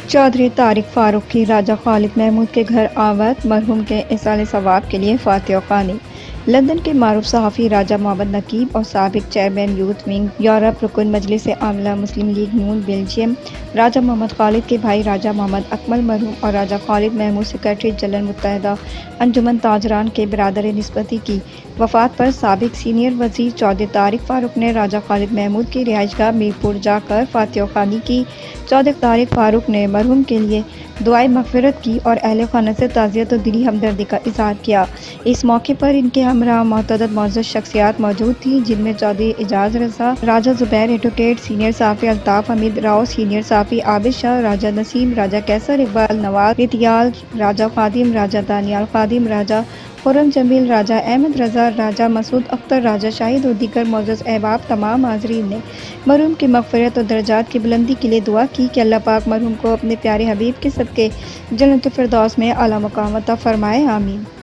چودھری طارق فاروق کی راجہ خالد محمود کے گھر آمد، مرحوم کے ایصال ثواب کے لیے فاتحہ خوانی۔ لندن کے معروف صحافی راجہ محمد نقیب اور سابق چیئرمین یوتھ ونگ یورپ، رکن مجلس عاملہ مسلم لیگ نون بیلجیم، راجہ محمد خالد کے بھائی راجہ محمد اکمل مرحوم اور راجہ خالد محمود سیکریٹری جنرل متحدہ انجمن تاجران کے برادر نسبتی کی وفات پر سابق سینئر وزیر چودھری طارق فاروق نے راجہ خالد محمود کی رہائش گاہ میرپور جا کر فاتحہ خوانی کی۔ چودھری طارق فاروق نے مرحوم کے لیے دعائے مغفرت کی اور اہل خانہ سے تعزیت و دلی ہمدردی کا اظہار کیا۔ اس موقع پر ان کے ہمراہ متعدد معزز شخصیات موجود تھیں، جن میں چودھری اعجاز رضا، راجہ زبیر ایڈوکیٹ، سینئر صحافی الطاف حمید راؤ، سینئر صحافی عابد شاہ، راجہ نسیم، راجہ کیسر اقبال، نواز ریتیال، راجہ خادم، راجہ دانیال خادم، راجہ خرم جمیل، راجہ احمد رضا، راجہ مسعود اختر، راجہ شاہد اور دیگر معزز احباب۔ تمام حاضرین نے مرحوم کی مغفرت اور درجات کی بلندی کے لیے دعا کی کہ اللہ پاک مرحوم کو اپنے پیارے حبیب کے صدقے جنت الفردوس میں اعلیٰ مقام عطا فرمائے، آمین۔